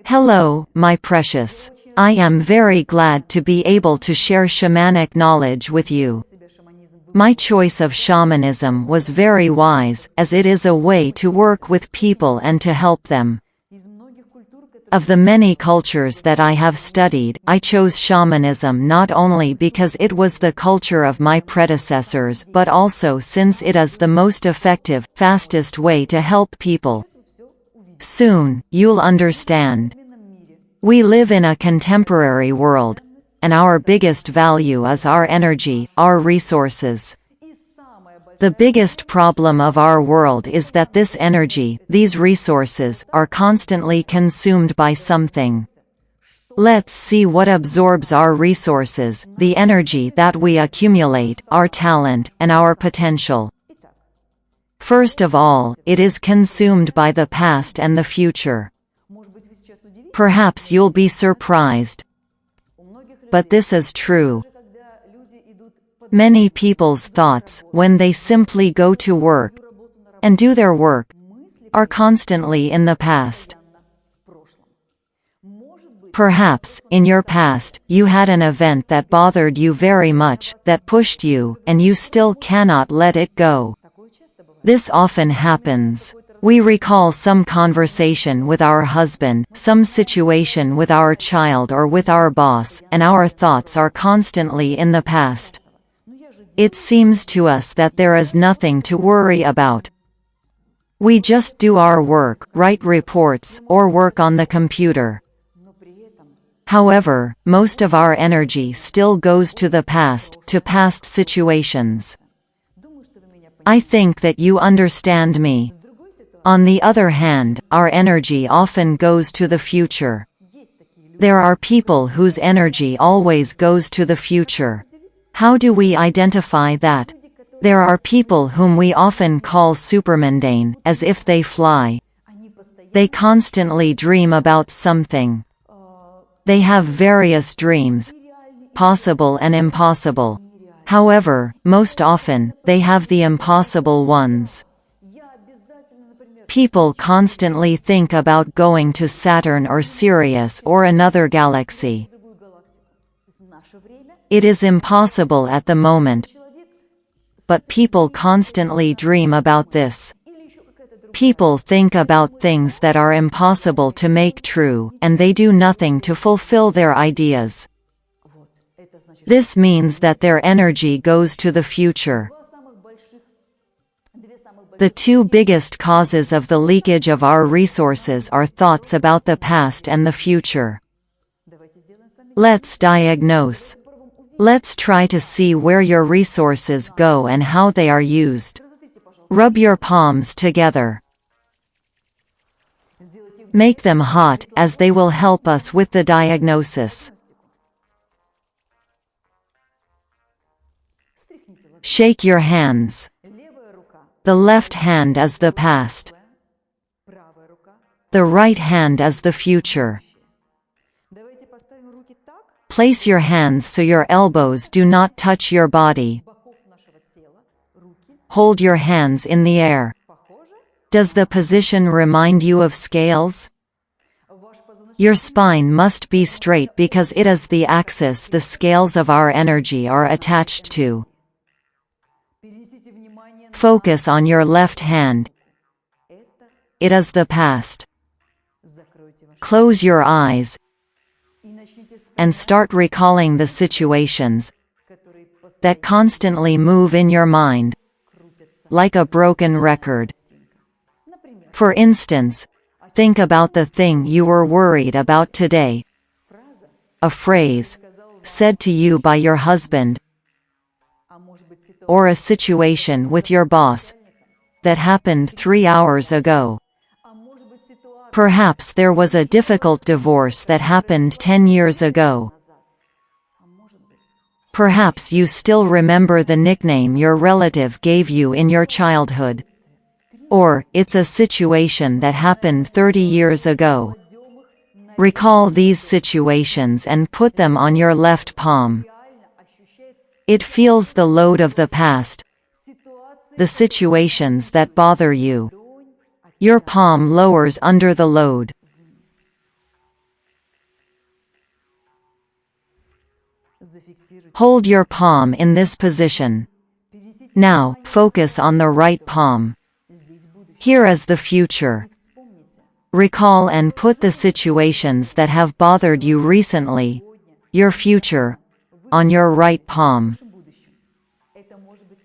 Hello, my precious. I am very glad to be able to share shamanic knowledge with you. My choice of shamanism was very wise, as it is a way to work with people and to help them. Of the many cultures that I have studied, I chose shamanism not only because it was the culture of my predecessors but also since it is the most effective, fastest way to help people. Soon, you'll understand. We live in a contemporary world, and our biggest value is our energy, our resources. The biggest problem of our world is that this energy, these resources, are constantly consumed by something. Let's see what absorbs our resources, the energy that we accumulate, our talent, and our potential. First of all, it is consumed by the past and the future. Perhaps you'll be surprised, but this is true. Many people's thoughts, when they simply go to work and do their work, are constantly in the past. Perhaps, in your past, you had an event that bothered you very much, that pushed you, and you still cannot let it go. This often happens. We recall some conversation with our husband, some situation with our child or with our boss, and our thoughts are constantly in the past. It seems to us that there is nothing to worry about. We just do our work, write reports, or work on the computer. However, most of our energy still goes to the past, to past situations. I think that you understand me. On the other hand, our energy often goes to the future. There are people whose energy always goes to the future. How do we identify that? There are people whom we often call supermundane, as if they fly. They constantly dream about something. They have various dreams, possible and impossible. However, most often, they have the impossible ones. People constantly think about going to Saturn or Sirius or another galaxy. It is impossible at the moment, but people constantly dream about this. People think about things that are impossible to make true, and they do nothing to fulfill their ideas. This means that their energy goes to the future. The two biggest causes of the leakage of our resources are thoughts about the past and the future. Let's diagnose. Let's try to see where your resources go and how they are used. Rub your palms together. Make them hot, as they will help us with the diagnosis. Shake your hands. The left hand is the past. The right hand is the future. Place your hands so your elbows do not touch your body. Hold your hands in the air. Does the position remind you of scales? Your spine must be straight because it is the axis the scales of our energy are attached to. Focus on your left hand. It is the past. Close your eyes and start recalling the situations that constantly move in your mind, like a broken record. For instance, think about the thing you were worried about today. A phrase said to you by your husband, or a situation with your boss that happened 3 hours ago. Perhaps there was a difficult divorce that happened 10 years ago. Perhaps you still remember the nickname your relative gave you in your childhood. Or, it's a situation that happened 30 years ago. Recall these situations and put them on your left palm. It feels the load of the past, the situations that bother you. Your palm lowers under the load. Hold your palm in this position. Now, focus on the right palm. Here is the future. Recall and put the situations that have bothered you recently, your future, on your right palm.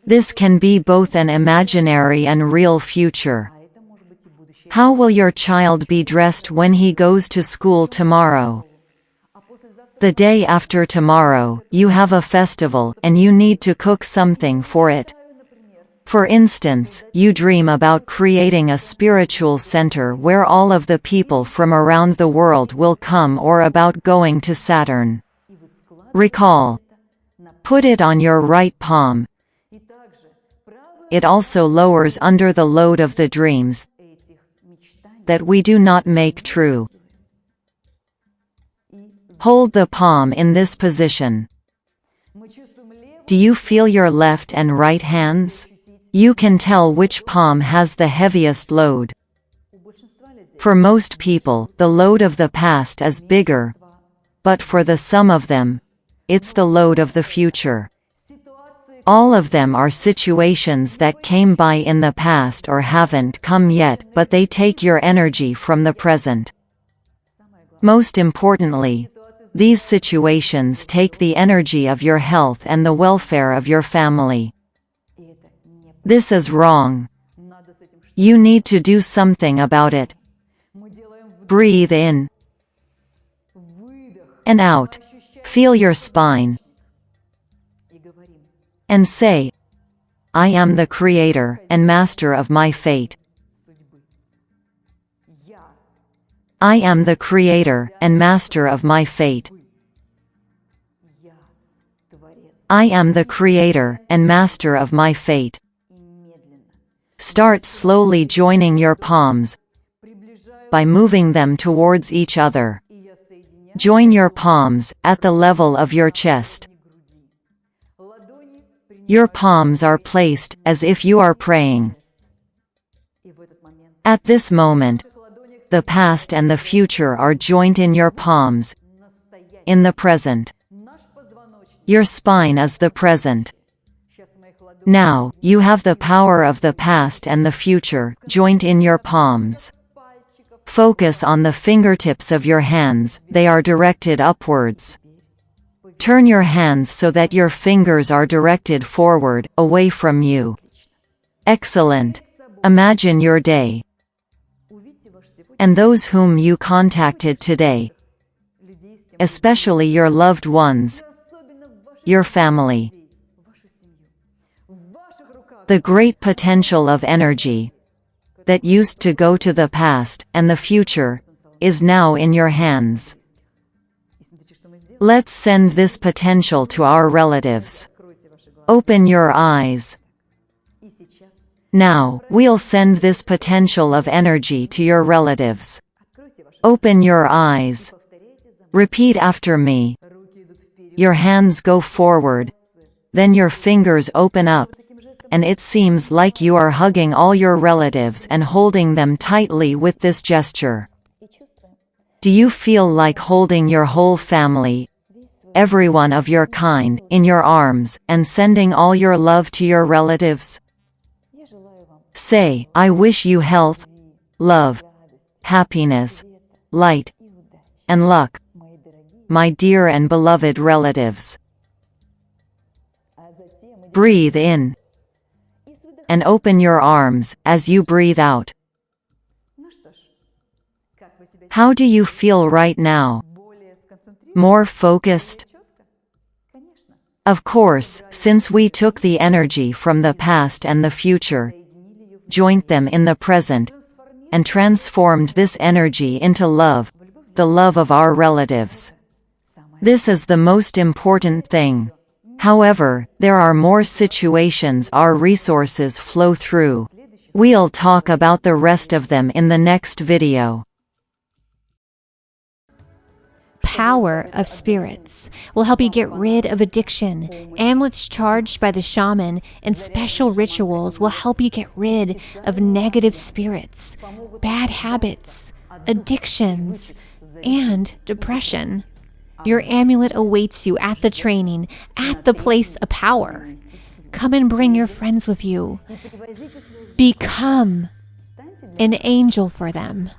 This can be both an imaginary and real future. How will your child be dressed when he goes to school tomorrow? The day after tomorrow, you have a festival, and you need to cook something for it. For instance, you dream about creating a spiritual center where all of the people from around the world will come, or about going to Saturn. Recall. Put it on your right palm. It also lowers under the load of the dreams that we do not make true. Hold the palm in this position. Do you feel your left and right hands? You can tell which palm has the heaviest load. For most people, the load of the past is bigger, but for the some of them, it's the load of the future. All of them are situations that came by in the past or haven't come yet, but they take your energy from the present. Most importantly, these situations take the energy of your health and the welfare of your family. This is wrong. You need to do something about it. Breathe in and out. Feel your spine. And say, I am the creator and master of my fate. I am the creator and master of my fate. I am the creator and master of my fate. Start slowly joining your palms by moving them towards each other. Join your palms at the level of your chest. Your palms are placed as if you are praying. At this moment, the past and the future are joined in your palms, in the present. Your spine is the present. Now, you have the power of the past and the future, joined in your palms. Focus on the fingertips of your hands, they are directed upwards. Turn your hands so that your fingers are directed forward, away from you. Excellent. Imagine your day and those whom you contacted today, especially your loved ones, your family. The great potential of energy that used to go to the past and the future is now in your hands. Let's send this potential to our relatives. Open your eyes. Now, we'll send this potential of energy to your relatives. Open your eyes. Repeat after me. Your hands go forward, then your fingers open up, and it seems like you are hugging all your relatives and holding them tightly with this gesture. Do you feel like holding your whole family, everyone of your kind, in your arms, and sending all your love to your relatives? Say, I wish you health, love, happiness, light, and luck, my dear and beloved relatives. Breathe in and open your arms as you breathe out. How do you feel right now? More focused? Of course, since we took the energy from the past and the future, joined them in the present, and transformed this energy into love, the love of our relatives. This is the most important thing. However, there are more situations our resources flow through. We'll talk about the rest of them in the next video. Power of spirits will help you get rid of addiction. Amulets charged by the shaman and special rituals will help you get rid of negative spirits, bad habits, addictions, and depression. Your amulet awaits you at the training, at the place of power. Come and bring your friends with you. Become an angel for them.